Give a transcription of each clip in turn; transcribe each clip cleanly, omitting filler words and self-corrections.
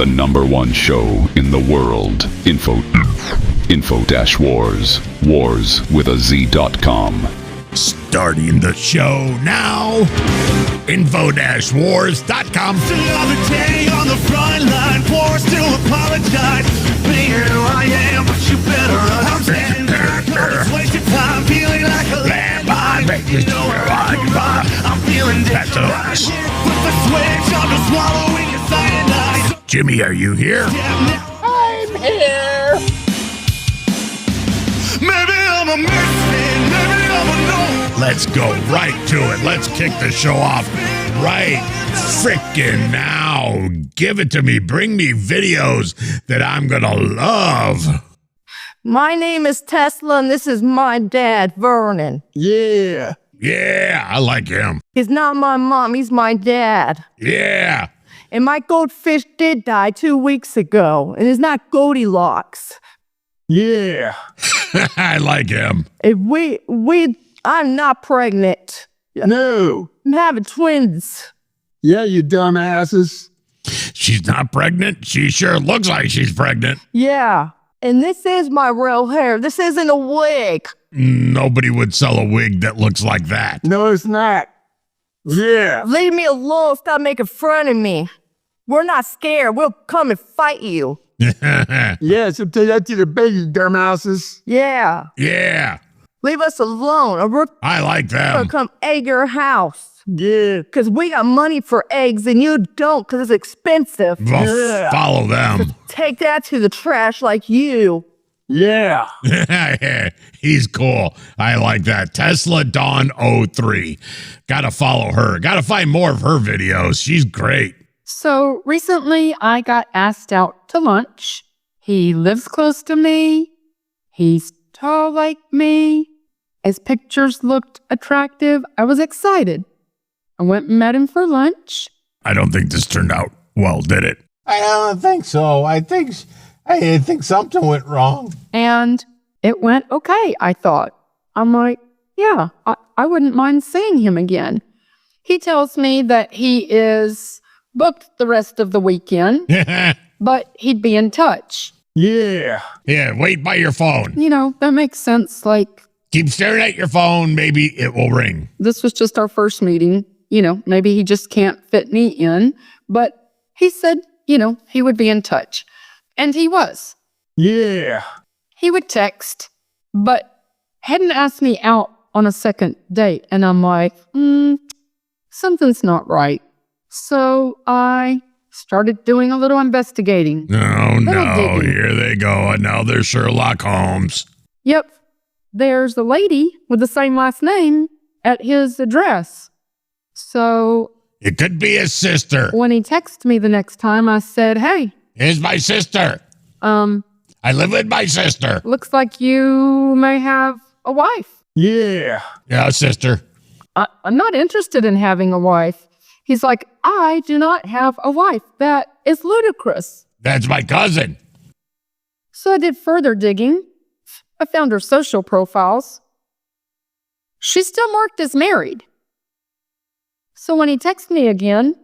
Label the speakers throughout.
Speaker 1: The #1 show in the world. Info-Wars. Wars with a Z.com.
Speaker 2: Starting the show now. Info-Wars.com.
Speaker 3: Still another day on the front line. Forced to apologize. Being who I am, but you better run. I'm standing back. It's wasted time. Feeling like a landmine. You know where I come by. I'm feeling different. With the switch, I'm just swallowing your cyanide.
Speaker 2: Jimmy, are you here?
Speaker 3: I'm here. Maybe I'm a misfit. Maybe I'm a no.
Speaker 2: Let's go right to it. Let's kick the show off right frickin' now. Give it to me. Bring me videos that I'm gonna love.
Speaker 4: My name is Tesla, and this is my dad, Vernon.
Speaker 2: Yeah, I like him.
Speaker 4: He's not my mom, he's my dad.
Speaker 2: Yeah.
Speaker 4: And my goldfish did die 2 weeks ago, and it's not Goldilocks.
Speaker 2: Yeah. I like him.
Speaker 4: I'm not pregnant.
Speaker 5: No.
Speaker 4: I'm having twins.
Speaker 5: Yeah, you dumbasses.
Speaker 2: She's not pregnant? She sure looks like she's pregnant.
Speaker 4: Yeah. And this is my real hair. This isn't a wig.
Speaker 2: Nobody would sell a wig that looks like that.
Speaker 5: No, it's not. Yeah.
Speaker 4: Leave me alone. Stop making fun of me. We're not scared. We'll come and fight you.
Speaker 5: Yeah, so tell that to the baby, dumbasses.
Speaker 4: Yeah.
Speaker 2: Yeah.
Speaker 4: Leave us alone, or we're
Speaker 2: I like them.
Speaker 4: gonna come egg your house.
Speaker 5: Yeah.
Speaker 4: Because we got money for eggs and you don't, because it's expensive.
Speaker 2: Well,
Speaker 5: Yeah.
Speaker 2: follow them.
Speaker 4: Take that to the trash like you.
Speaker 5: Yeah.
Speaker 2: He's cool. I like that. Tesla Dawn 03. Gotta follow her. Gotta find more of her videos. She's great.
Speaker 6: So recently I got asked out to lunch. He lives close to me. He's tall like me. His pictures looked attractive. I was excited. I went and met him for lunch.
Speaker 2: I don't think this turned out well, did it?
Speaker 7: I don't think so. I think something went wrong.
Speaker 6: And it went okay, I thought. I'm like, yeah, I wouldn't mind seeing him again. He tells me that he is booked the rest of the weekend, but he'd be in touch.
Speaker 5: Yeah.
Speaker 2: Yeah, wait by your phone.
Speaker 6: You know, that makes sense. Like,
Speaker 2: Keep staring at your phone. Maybe it will ring.
Speaker 6: this was just our first meeting. You know, maybe he just can't fit me in. But he said, you know, he would be in touch. And he was.
Speaker 5: Yeah.
Speaker 6: He would text, but hadn't asked me out on a second date. And I'm like, something's not right. So I started doing a little investigating.
Speaker 2: No,
Speaker 6: Little digging.
Speaker 2: here they go. Another Sherlock Holmes.
Speaker 6: Yep, there's a lady with the same last name at his address. So
Speaker 2: It could be his sister.
Speaker 6: when he texted me the next time, I said, hey,
Speaker 2: Here's my sister. I live with my sister.
Speaker 6: looks like you may have a wife.
Speaker 5: Yeah.
Speaker 2: Yeah, sister.
Speaker 6: I'm not interested in having a wife. He's like, I do not have a wife. That is ludicrous.
Speaker 2: That's my cousin.
Speaker 6: So I did further digging. I found her social profiles. She's still marked as married. So when he texted me again,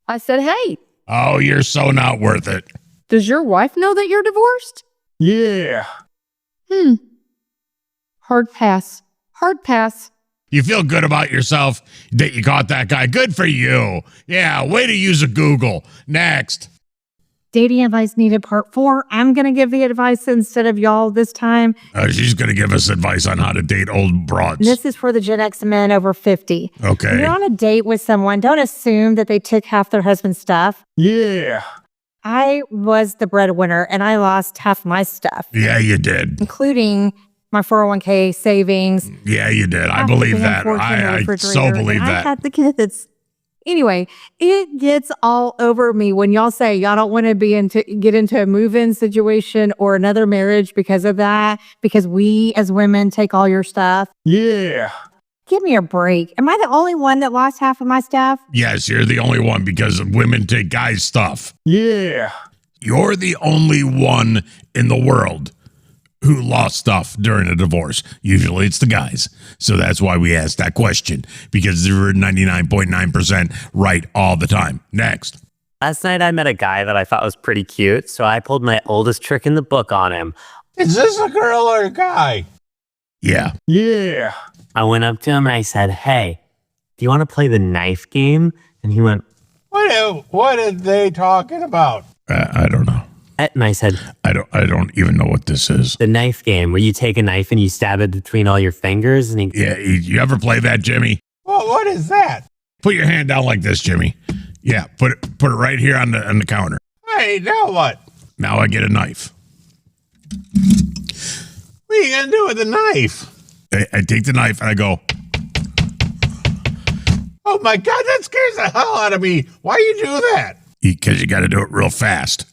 Speaker 6: I said, hey,
Speaker 2: Oh, you're so not worth it.
Speaker 6: does your wife know that you're divorced?
Speaker 5: Yeah.
Speaker 6: Hard pass. Hard pass.
Speaker 2: You feel good about yourself that you caught that guy. Good for you. Yeah, way to use a Google. Next.
Speaker 8: Dating advice needed part 4. I'm going to give the advice instead of y'all this time.
Speaker 2: She's going to give us advice on how to date old broads.
Speaker 8: This is for the Gen X men over 50. When
Speaker 2: Okay.
Speaker 8: you're on a date with someone, don't assume that they took half their husband's stuff.
Speaker 5: Yeah.
Speaker 8: I was the breadwinner and I lost half my stuff,
Speaker 2: Yeah, you did.
Speaker 8: including my 401k savings.
Speaker 2: Yeah, you did. I
Speaker 8: half
Speaker 2: believe
Speaker 8: the
Speaker 2: that.
Speaker 8: unfortunate
Speaker 2: I so
Speaker 8: refrigerator,
Speaker 2: believe
Speaker 8: and
Speaker 2: that.
Speaker 8: I had the kids. Anyway, it gets all over me when y'all say y'all don't want to get into a move-in situation or another marriage because of that, because we as women take all your stuff.
Speaker 5: Yeah.
Speaker 8: Give me a break. Am I the only one that lost half of my stuff?
Speaker 2: Yes, you're the only one because women take guys' stuff.
Speaker 5: Yeah.
Speaker 2: You're the only one in the world who lost stuff during a divorce. Usually it's the guys. So that's why we asked that question, because they were 99.9% right all the time. Next.
Speaker 9: Last night I met a guy that I thought was pretty cute, so I pulled my oldest trick in the book on him.
Speaker 7: Is this a girl or a guy?
Speaker 2: Yeah.
Speaker 5: Yeah.
Speaker 9: I went up to him and I said, "Hey, do you want to play the knife game?" And he went,
Speaker 7: What are they talking about?
Speaker 2: I don't know.
Speaker 9: and I said,
Speaker 2: I don't even know what this is.
Speaker 9: "The knife game, where you take a knife and you stab it between all your fingers." And he,
Speaker 2: Yeah, you ever play that, Jimmy?
Speaker 7: Well, what is that?
Speaker 2: Put your hand down like this, Jimmy. Yeah, put it right here on the counter.
Speaker 7: Hey, now what?
Speaker 2: Now I get a knife.
Speaker 7: What are you gonna do with the knife?
Speaker 2: I take the knife and I go,
Speaker 7: Oh my God, that scares the hell out of me. Why you do that?
Speaker 2: because you got to do it real fast.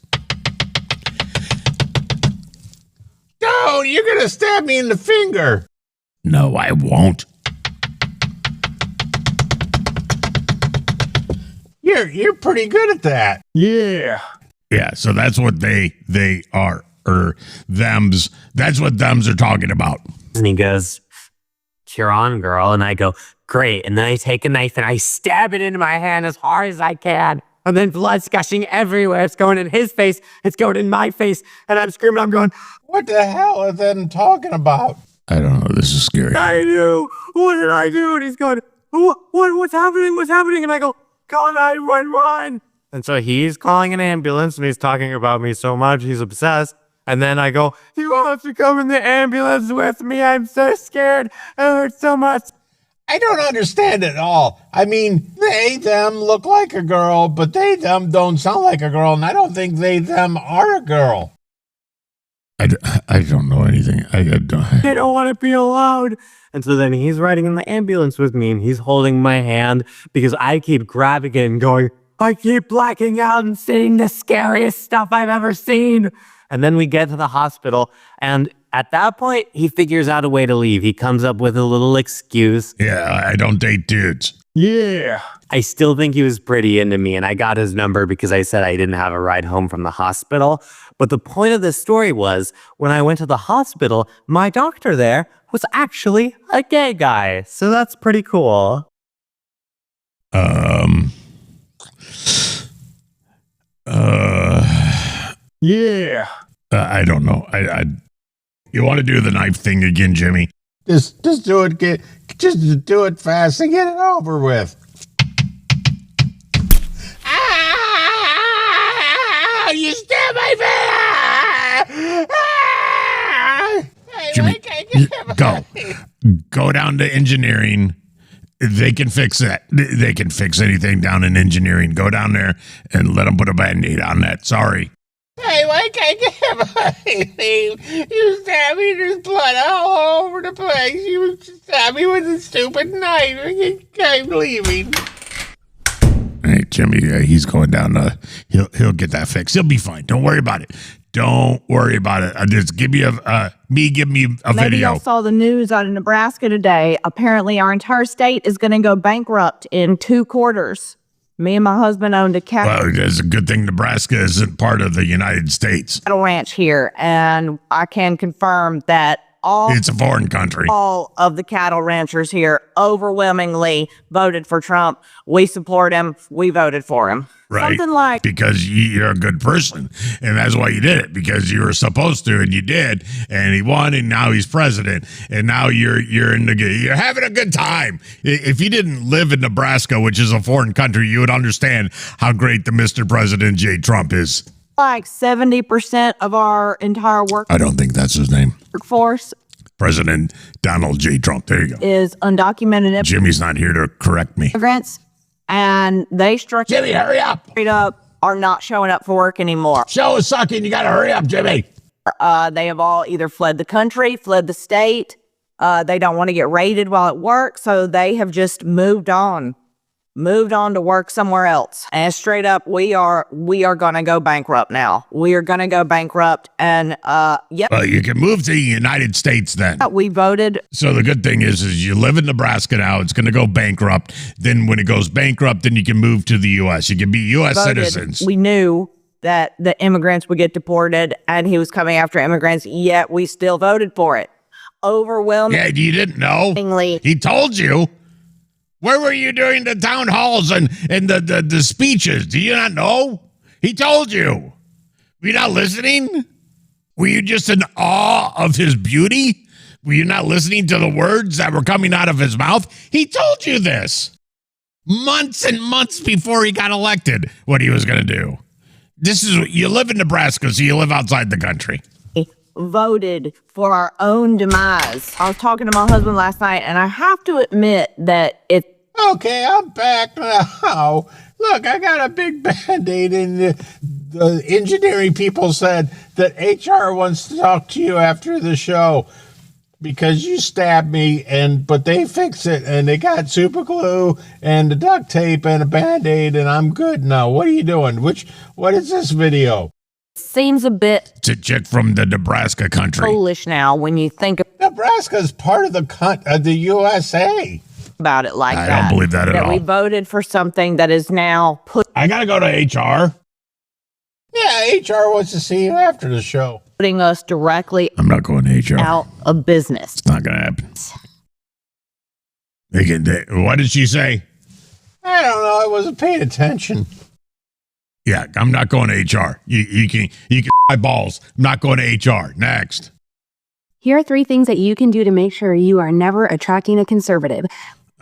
Speaker 7: Don't, you're gonna stab me in the finger.
Speaker 2: No, I won't.
Speaker 7: You're pretty good at that.
Speaker 5: Yeah.
Speaker 2: Yeah, so that's what they are, or thems. That's what thems are talking about.
Speaker 9: and he goes, "You're on, girl." And I go, "Great." And then I take a knife and I stab it into my hand as hard as I can. And then blood's gushing everywhere. It's going in his face. It's going in my face. And I'm screaming. I'm going,
Speaker 7: What the hell are them talking about?
Speaker 2: I don't know. This is scary.
Speaker 9: "I do. What did I do?" And he's going, what's happening? What's happening? And I go, "Call 911. And so he's calling an ambulance and he's talking about me so much. He's obsessed. And then I go, "You have to come in the ambulance with me. I'm so scared. It hurts so much."
Speaker 7: I don't understand it all. I mean, they, them look like a girl, but they, them don't sound like a girl, and I don't think they, them are a girl.
Speaker 2: I don't know anything. I don't.
Speaker 9: They don't want to be allowed. And so then he's riding in the ambulance with me and he's holding my hand because I keep grabbing it and going, "I keep blacking out and seeing the scariest stuff I've ever seen." And then we get to the hospital and at that point, he figures out a way to leave. He comes up with a little excuse.
Speaker 2: Yeah, I don't date dudes.
Speaker 5: Yeah.
Speaker 9: I still think he was pretty into me, and I got his number because I said I didn't have a ride home from the hospital. But the point of this story was, when I went to the hospital, my doctor there was actually a gay guy. So that's pretty cool.
Speaker 5: Yeah.
Speaker 2: I don't know. You want to do the knife thing again, Jimmy?
Speaker 7: Just do it. Just do it fast and get it over with. Ah! You stabbed my face! Ah!
Speaker 2: Jimmy, go down to engineering. They can fix that. They can fix anything down in engineering. Go down there and let them put a Band-Aid on that. Sorry.
Speaker 7: Hey, why can't you have my name? You stabbed me, there's blood all over the place. You stabbed me with a stupid knife. I'm leaving.
Speaker 2: Hey, Jimmy, he's going down. He'll get that fixed. He'll be fine. Don't worry about it. Don't worry about it. Just give me give me a
Speaker 10: Maybe
Speaker 2: video.
Speaker 10: y'all saw the news out of Nebraska today. Apparently, our entire state is going to go bankrupt in 2 quarters. Me and my husband owned a cattle
Speaker 2: Well, it's a good thing Nebraska isn't part of the United States.
Speaker 10: ranch here, and I can confirm that
Speaker 2: It's a foreign country.
Speaker 10: all of the cattle ranchers here overwhelmingly voted for Trump. We support him. We voted for him.
Speaker 2: Right.
Speaker 10: Something like
Speaker 2: Because you're a good person, and that's why you did it, because you were supposed to, and you did, and he won, and now he's president, and now you're having a good time. If you didn't live in Nebraska, which is a foreign country, you would understand how great the Mr. President J. Trump is.
Speaker 10: 70% of our entire
Speaker 2: I don't think that's his name.
Speaker 10: workforce
Speaker 2: President Donald J. Trump. There you go.
Speaker 10: is undocumented
Speaker 2: Jimmy's not here to correct me.
Speaker 10: immigrants, and they straight
Speaker 2: Jimmy, hurry up.
Speaker 10: up are not showing up for work anymore.
Speaker 2: Show is sucking. You got to hurry up, Jimmy.
Speaker 10: They have all either fled the country, fled the state. They don't want to get raided while at work, so they have just moved on to work somewhere else. And straight up, we are going to go bankrupt now. We are going to go bankrupt, and yep.
Speaker 2: Well, you can move to the United States then.
Speaker 10: We voted.
Speaker 2: So the good thing is you live in Nebraska now. It's going to go bankrupt. Then when it goes bankrupt, then you can move to the U.S. You can be U.S. citizens.
Speaker 10: We knew that the immigrants would get deported, and he was coming after immigrants, yet we still voted for it. Overwhelmingly.
Speaker 2: Yeah, you didn't know. He told you. Where were you during the town halls and the speeches? Do you not know? He told you. Were you not listening? Were you just in awe of his beauty? Were you not listening to the words that were coming out of his mouth? He told you this months and months before he got elected, what he was going to do. You live in Nebraska, so you live outside the country.
Speaker 10: Voted for our own demise. I was talking to my husband last night, and I have to admit that it.
Speaker 7: Okay, I'm back now. Look, I got a big Band-Aid, and the engineering people said that HR wants to talk to you after the show because you stabbed me, but they fixed it, and they got super glue and the duct tape and a Band-Aid, and I'm good now. What are you doing? What is this video?
Speaker 10: Seems a bit
Speaker 2: It's a chick from the Nebraska country.
Speaker 10: foolish now when you think
Speaker 7: Nebraska's part of the USA.
Speaker 10: about it like
Speaker 2: I
Speaker 10: that.
Speaker 2: don't believe that at all.
Speaker 10: We voted for something that is now
Speaker 2: I got to go to HR.
Speaker 7: Yeah, HR wants to see you after the show.
Speaker 10: putting us directly
Speaker 2: I'm not going to HR.
Speaker 10: out of business.
Speaker 2: It's not going to happen. What did she say?
Speaker 7: I don't know. I wasn't paying attention.
Speaker 2: Yeah, I'm not going to HR. You can my balls. I'm not going to HR. Next.
Speaker 11: Here are 3 things that you can do to make sure you are never attracting a conservative.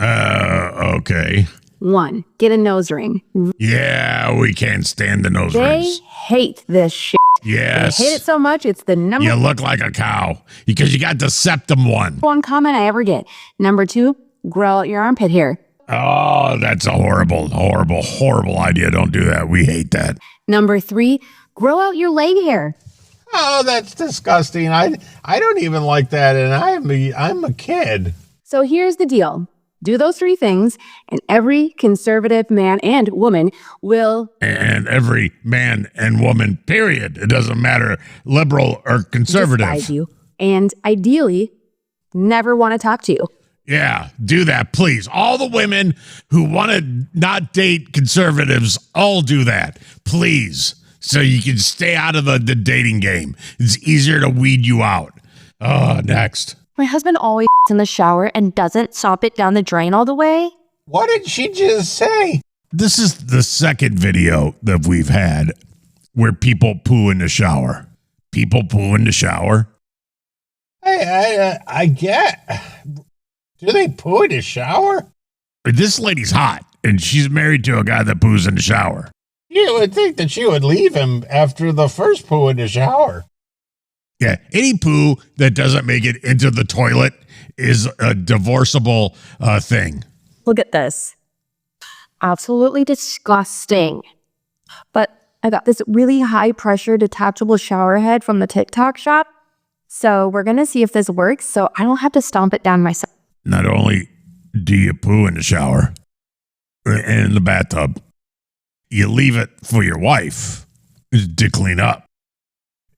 Speaker 2: Okay.
Speaker 11: 1. Get a nose ring.
Speaker 2: Yeah, we can't stand the nose
Speaker 11: They
Speaker 2: rings.
Speaker 11: hate this shit.
Speaker 2: Yes.
Speaker 11: They hate it so much, it's the number
Speaker 2: You look like a cow because you got the septum one.
Speaker 11: 1 comment I ever get. Number 2, grow out your armpit hair.
Speaker 2: Oh, that's a horrible, horrible, horrible idea. Don't do that. We hate that.
Speaker 11: Number 3, grow out your leg hair.
Speaker 7: Oh, that's disgusting. I don't even like that, and I'm a kid.
Speaker 11: So here's the deal. Do those 3 things, and every conservative man and woman will
Speaker 2: And every man and woman, period. It doesn't matter, liberal or conservative.
Speaker 11: despise you, and ideally, never want to talk to you.
Speaker 2: Yeah, do that, please. All the women who want to not date conservatives, all do that, please. So you can stay out of the dating game. It's easier to weed you out. Next.
Speaker 11: My husband always in the shower and doesn't sop it down the drain all the way.
Speaker 7: What did she just say?
Speaker 2: This is the second video that we've had where people poo in the shower. People poo in the shower.
Speaker 7: I get. Do they poo in the shower?
Speaker 2: This lady's hot, and she's married to a guy that poos in the shower.
Speaker 7: You would think that she would leave him after the first poo in the shower.
Speaker 2: Yeah, any poo that doesn't make it into the toilet is a divorceable thing.
Speaker 11: Look at this. Absolutely disgusting. But I got this really high pressure detachable shower head from the TikTok shop. So we're going to see if this works so I don't have to stomp it down myself.
Speaker 2: Not only do you poo in the shower and in the bathtub, you leave it for your wife to clean up.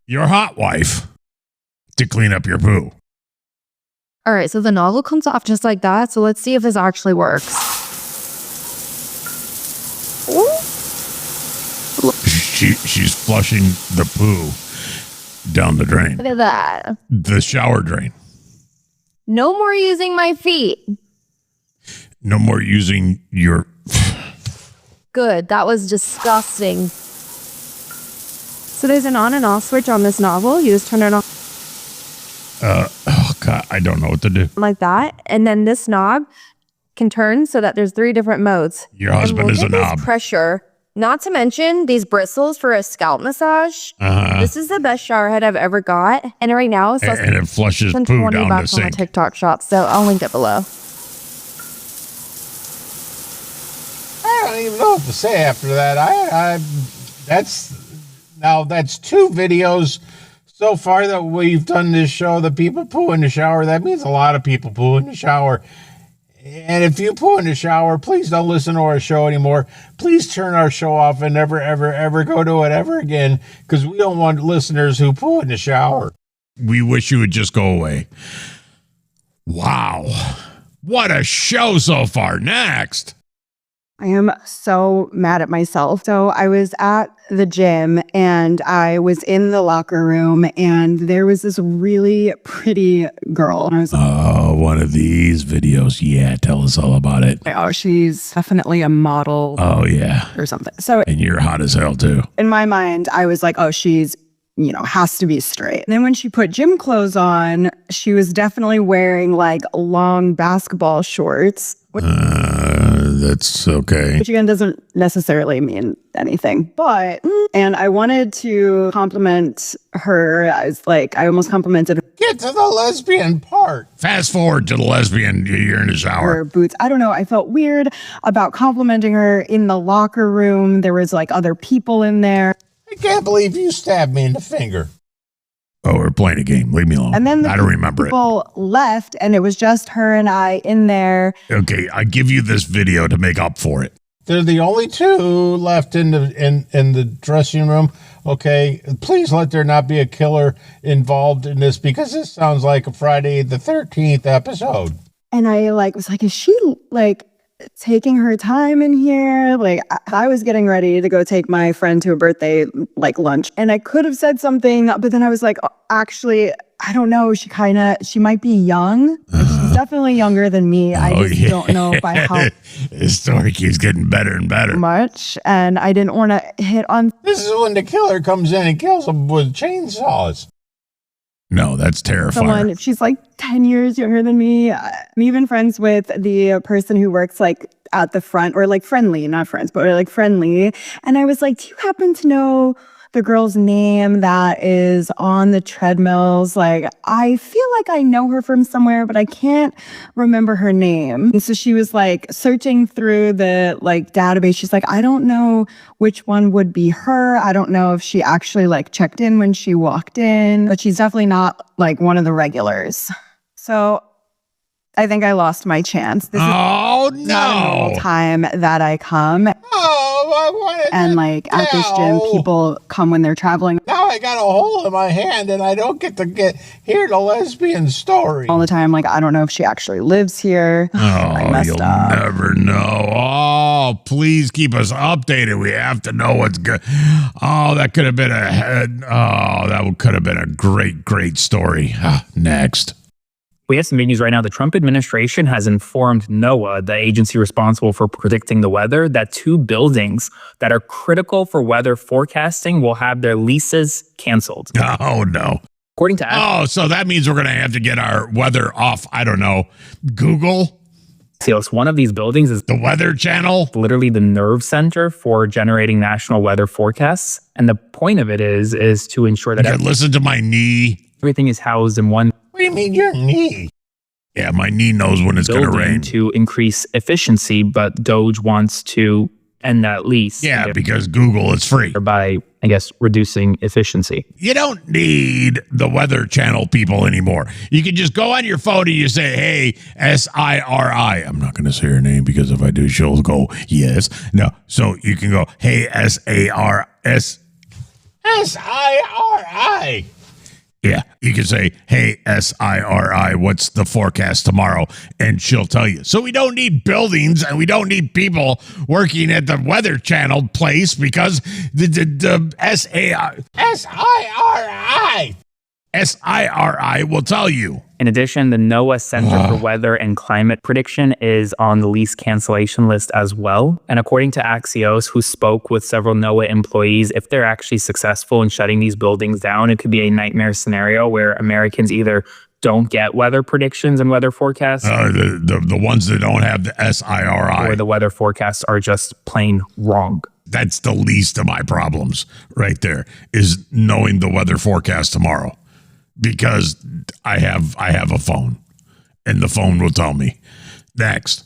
Speaker 2: Your hot wife to clean up your poo.
Speaker 8: All right, so the nozzle comes off just like that. So let's see if this actually works.
Speaker 2: She's flushing the poo down the drain.
Speaker 8: Look at that.
Speaker 2: The shower drain.
Speaker 8: No more using my feet.
Speaker 2: No more using your...
Speaker 8: Good, that was disgusting. So there's an on and off switch on this nozzle. You just turn it on
Speaker 2: oh, God, I don't know what to do.
Speaker 8: like that. And then this knob can turn so that there's 3 different modes.
Speaker 2: Your husband is a knob.
Speaker 8: Pressure. Not to mention these bristles for a scalp massage. This is the best shower head I've ever got. And right now it's less
Speaker 2: And it flushes
Speaker 8: than
Speaker 2: poo
Speaker 8: 20
Speaker 2: down the
Speaker 8: bucks on the
Speaker 2: sink.
Speaker 8: TikTok shop. So I'll link it below.
Speaker 7: I don't even know what to say after that. That's 2 videos so far that we've done this show. The people poo in the shower. That means a lot of people poo in the shower. And if you poo in the shower, please don't listen to our show anymore. Please turn our show off and never, ever, ever go to it ever again, because we don't want listeners who poo in the shower.
Speaker 2: We wish you would just go away. Wow. What a show so far. Next.
Speaker 12: I am so mad at myself. So I was at the gym and I was in the locker room and there was this really pretty girl. And I was like,
Speaker 2: oh, one of these videos. Yeah, tell us all about it.
Speaker 12: oh, she's definitely a model.
Speaker 2: Oh, yeah.
Speaker 12: Or something. So
Speaker 2: And you're hot as hell, too.
Speaker 12: in my mind, I was like, oh, she's, has to be straight. And then when she put gym clothes on, she was definitely wearing like long basketball shorts.
Speaker 2: That's okay.
Speaker 12: Which again doesn't necessarily mean anything, and I wanted to compliment her. I almost complimented
Speaker 7: Get to the lesbian part.
Speaker 2: Fast forward to the lesbian. You're in the shower.
Speaker 12: her boots. I don't know. I felt weird about complimenting her in the locker room. There was like other people in there.
Speaker 7: I can't believe you stabbed me in the finger.
Speaker 2: Oh, we're playing a game. Leave me alone.
Speaker 12: And then
Speaker 2: I don't remember it.
Speaker 12: People left, and it was just her and I in there.
Speaker 2: Okay, I give you this video to make up for it.
Speaker 7: They're the only two left in the dressing room. Okay, please let there not be a killer involved in this because this sounds like a Friday the 13th episode.
Speaker 12: And I was like, is she taking her time in here? I was getting ready to go take my friend to a birthday lunch, and I could have said something, but then I was like, oh, actually, I don't know. She might be young. She's definitely younger than me. I just don't know by how
Speaker 2: This story keeps getting better and better.
Speaker 12: much, and I didn't want to hit on.
Speaker 7: This is when the killer comes in and kills them with chainsaws.
Speaker 2: No, that's terrifying.
Speaker 12: Someone, if she's 10 years younger than me. I'm even friends with the person who works at the front, or friendly, not friends, but friendly. And I was like, do you happen to know the girl's name that is on the treadmills? I feel like I know her from somewhere, but I can't remember her name. And so she was searching through the database. She's like, I don't know which one would be her. I don't know if she actually checked in when she walked in, but she's definitely not one of the regulars. So I think I lost my chance. This is not a normal time that I come.
Speaker 7: Oh, I wanted
Speaker 12: And
Speaker 7: to
Speaker 12: at this gym, people come when they're traveling
Speaker 7: Now I got a hole in my hand and I don't get to hear the lesbian story.
Speaker 12: all the time. I don't know if she actually lives here. I
Speaker 2: Oh,
Speaker 12: messed
Speaker 2: you'll
Speaker 12: up.
Speaker 2: never know. Oh, please keep us updated. We have to know what's good. Oh, that could have been that could have been a great, great story. Next.
Speaker 13: We have some big news right now. The Trump administration has informed NOAA, the agency responsible for predicting the weather, that 2 buildings that are critical for weather forecasting will have their leases canceled.
Speaker 2: Oh, no.
Speaker 13: According to
Speaker 2: so that means we're going to have to get our weather off, I don't know, Google?
Speaker 13: Axios, one of these buildings is
Speaker 2: the Weather Channel,
Speaker 13: literally the nerve center for generating national weather forecasts. And the point of it is to ensure that
Speaker 2: listen to my knee.
Speaker 13: Everything is housed in one.
Speaker 7: What do you mean your knee?
Speaker 2: Yeah, my knee knows when it's going to rain.
Speaker 13: To increase efficiency, but Doge wants to end that lease.
Speaker 2: Yeah, because Google is free.
Speaker 13: By, I guess, reducing efficiency.
Speaker 2: You don't need the Weather Channel people anymore. You can just go on your phone and you say, hey, S-I-R-I. I'm not going to say her name because if I do, she'll go, yes. No. So you can go, hey, S-A-R-S.
Speaker 7: S-I-R-I.
Speaker 2: Yeah, you can say, hey, S-I-R-I, what's the forecast tomorrow? And she'll tell you. So we don't need buildings and we don't need people working at the Weather Channel place because the S-I-R-I will tell you.
Speaker 13: In addition, the NOAA Center for Weather and Climate Prediction is on the lease cancellation list as well. And according to Axios, who spoke with several NOAA employees, if they're actually successful in shutting these buildings down, it could be a nightmare scenario where Americans either don't get weather predictions and weather forecasts.
Speaker 2: The ones that don't have the S-I-R-I.
Speaker 13: Or the weather forecasts are just plain wrong.
Speaker 2: That's the least of my problems right there, is knowing the weather forecast tomorrow. Because I have a phone, and the phone will tell me. Next.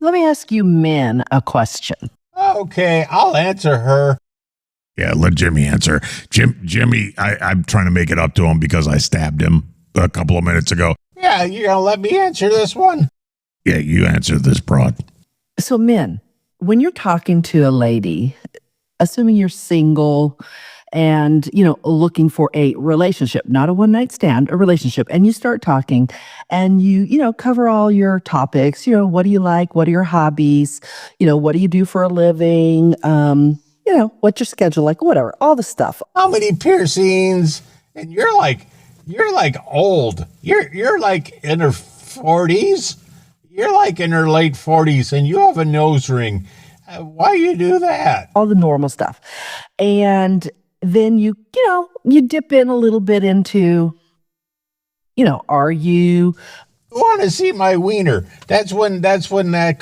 Speaker 14: Let me ask you men a question.
Speaker 7: Okay, I'll answer her.
Speaker 2: Yeah, let Jimmy answer. Jimmy, I'm trying to make it up to him because I stabbed him a couple of minutes ago.
Speaker 7: Yeah, you're going to let me answer this one?
Speaker 2: Yeah, you answer this, broad.
Speaker 14: So men, when you're talking to a lady, assuming you're single and, looking for a relationship, not a one night stand, a relationship. And you start talking and you cover all your topics. What do you like? What are your hobbies? What do you do for a living? What's your schedule like? Whatever, all the stuff.
Speaker 7: How many piercings? And you're like old. You're like in her 40s. You're like in her late 40s and you have a nose ring. Why you do that?
Speaker 14: All the normal stuff. And then you dip in a little bit into, are you
Speaker 7: want to see my wiener? That's when that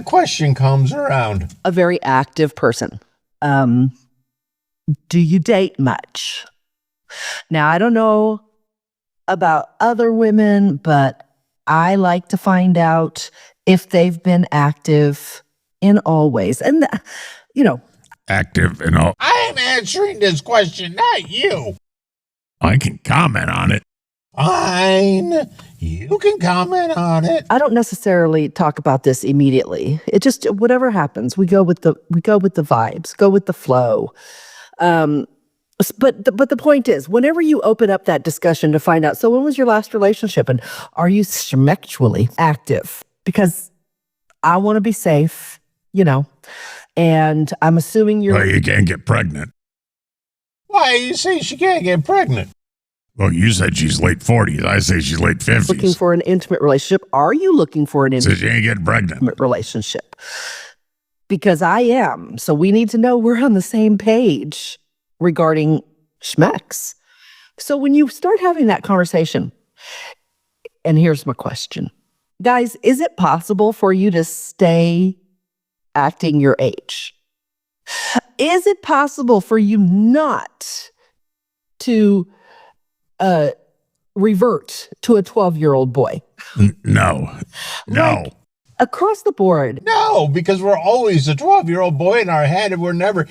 Speaker 7: question comes around.
Speaker 14: a very active person? Do you date much? Now, I don't know about other women, but I like to find out if they've been active in all ways. And,
Speaker 2: Active and all.
Speaker 7: I'm answering this question, not you.
Speaker 2: I can comment on it.
Speaker 7: Fine. You can comment on it.
Speaker 14: I don't necessarily talk about this immediately. It just, whatever happens, we go with the vibes, go with the flow. But the point is, whenever you open up that discussion to find out, so when was your last relationship and are you sexually active? Because I want to be safe, and I'm assuming you're.
Speaker 2: Well, you can't get pregnant.
Speaker 7: Why you say she can't get pregnant?
Speaker 2: Well, you said she's late 40s. I say she's late 50s.
Speaker 14: Looking for an intimate relationship. Are you looking for an
Speaker 2: So she ain't getting pregnant.
Speaker 14: relationship? Because I am. So we need to know we're on the same page regarding schmex. So when you start having that conversation, and here's my question. Guys, is it possible for you to stay acting your age? Is it possible for you not to revert to a 12-year-old boy?
Speaker 2: No.
Speaker 14: Like, across the board.
Speaker 7: No, because we're always a 12-year-old boy in our head, and we're never.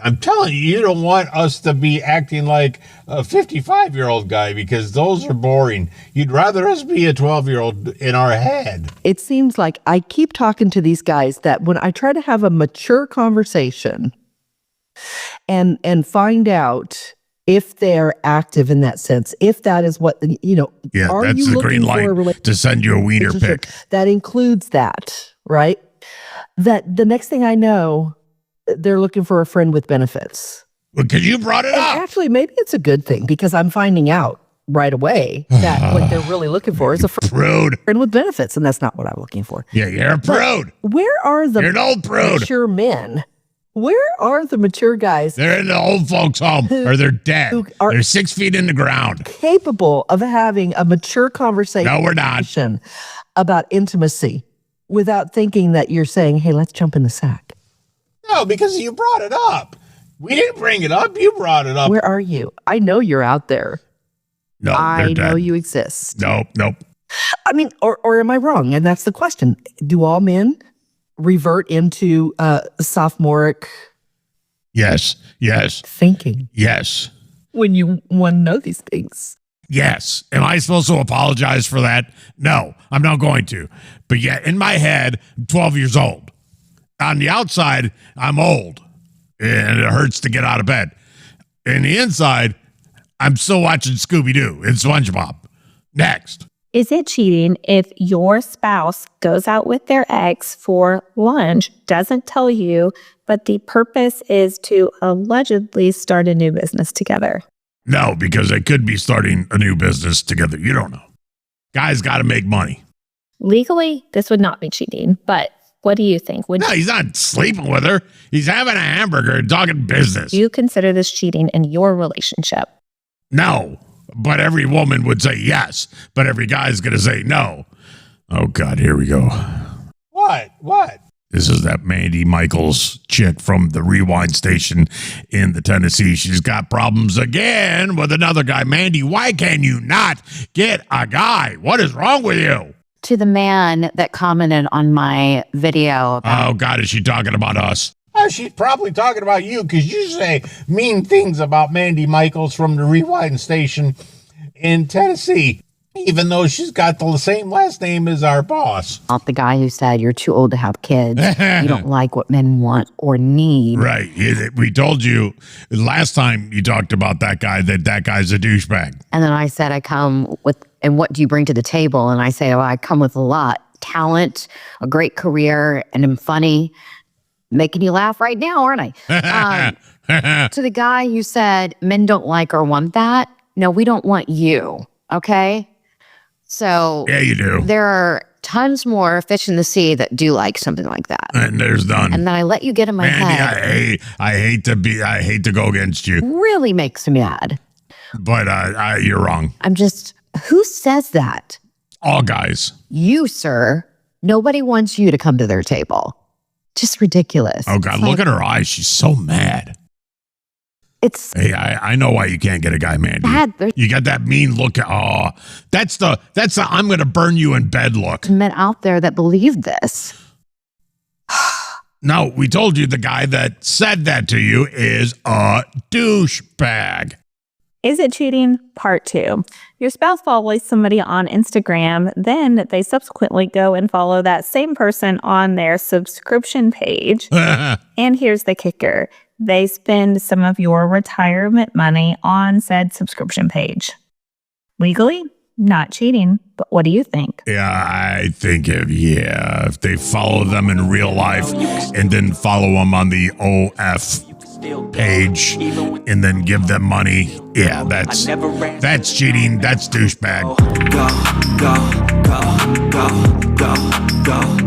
Speaker 7: I'm telling you, you don't want us to be acting like a 55-year-old guy because those are boring. You'd rather us be a 12-year-old in our head.
Speaker 14: It seems like I keep talking to these guys that when I try to have a mature conversation and find out if they're active in that sense, if that is what,
Speaker 2: Yeah,
Speaker 14: are
Speaker 2: that's
Speaker 14: you
Speaker 2: the
Speaker 14: looking
Speaker 2: green
Speaker 14: for a
Speaker 2: light to send you a wiener
Speaker 14: relationship
Speaker 2: pic.
Speaker 14: that includes that, right? That the next thing I know, they're looking for a friend with benefits.
Speaker 2: Because you brought it
Speaker 14: And
Speaker 2: up.
Speaker 14: actually, maybe it's a good thing because I'm finding out right away that what they're really looking for is a
Speaker 2: Prude.
Speaker 14: friend with benefits, and that's not what I'm looking for.
Speaker 2: Yeah, you're a prude.
Speaker 14: Where are the
Speaker 2: You're an old prude.
Speaker 14: mature men? Where are the mature guys
Speaker 2: They're in the old folks' home, or they're dead. They're 6 feet in the ground.
Speaker 14: capable of having a mature conversation?
Speaker 2: No, we're not.
Speaker 14: About intimacy without thinking that you're saying, hey, let's jump in the sack.
Speaker 7: No, because you brought it up. We didn't bring it up. You brought it up.
Speaker 14: Where are you? I know you're out there.
Speaker 2: No,
Speaker 14: I
Speaker 2: they're dead.
Speaker 14: know you exist.
Speaker 2: Nope.
Speaker 14: I mean, or am I wrong? And that's the question. Do all men revert into sophomoric
Speaker 2: Yes.
Speaker 14: thinking
Speaker 2: Yes.
Speaker 14: when you want to know these things?
Speaker 2: Yes. Am I supposed to apologize for that? No, I'm not going to. But yet, in my head, I'm 12 years old. On the outside, I'm old, and it hurts to get out of bed. In the inside, I'm still watching Scooby-Doo and SpongeBob. Next.
Speaker 15: Is it cheating if your spouse goes out with their ex for lunch, doesn't tell you, but the purpose is to allegedly start a new business together?
Speaker 2: No, because they could be starting a new business together. You don't know. Guys got to make money.
Speaker 15: Legally, this would not be cheating, but what do you think? Would
Speaker 2: No, he's not sleeping with her. He's having a hamburger and talking business.
Speaker 15: you consider this cheating in your relationship?
Speaker 2: No, but every woman would say yes, but every guy's going to say no. Oh, God, here we go.
Speaker 7: What?
Speaker 2: This is that Mandy Michaels chick from the rewind station in the Tennessee. She's got problems again with another guy. Mandy, why can you not get a guy? What is wrong with you?
Speaker 16: To the man that commented on my video.
Speaker 2: Oh, God, is she talking about us?
Speaker 7: Oh, she's probably talking about you because you say mean things about Mandy Michaels from the rewind station in Tennessee. Even though she's got the same last name as our boss.
Speaker 16: Not the guy who said you're too old to have kids. You don't like what men want or need.
Speaker 2: Right. We told you last time you talked about that guy that guy's a douchebag.
Speaker 16: And then I said, I come with, and what do you bring to the table? And I say, well, I come with a lot. Talent, a great career, and I'm funny. Making you laugh right now, aren't I? To the guy who said men don't like or want that. No, we don't want you. Okay? So
Speaker 2: yeah, you do.
Speaker 16: There are tons more fish in the sea that do like something like that.
Speaker 2: And there's none.
Speaker 16: And then I let you get in my head.
Speaker 2: I hate to go against you.
Speaker 16: Really makes me mad.
Speaker 2: But you're wrong.
Speaker 16: Who says that?
Speaker 2: All guys.
Speaker 16: You, sir. Nobody wants you to come to their table. Just ridiculous.
Speaker 2: Oh God, look at her eyes. She's so mad. Hey, I know why you can't get a guy mad. You got that mean look. Oh, that's the I'm gonna burn you in bed look.
Speaker 16: Men out there that believe this.
Speaker 2: No, we told you the guy that said that to you is a douchebag.
Speaker 15: Is it cheating? Part 2. Your spouse follows somebody on Instagram, then they subsequently go and follow that same person on their subscription page. And here's the kicker. They spend some of your retirement money on said subscription page. Legally, not cheating, but what do you think?
Speaker 2: Yeah, I think if they follow them in real life and then follow them on the OF page and then give them money, yeah, that's cheating. That's douchebag.
Speaker 3: Go, go, go, go, go, go.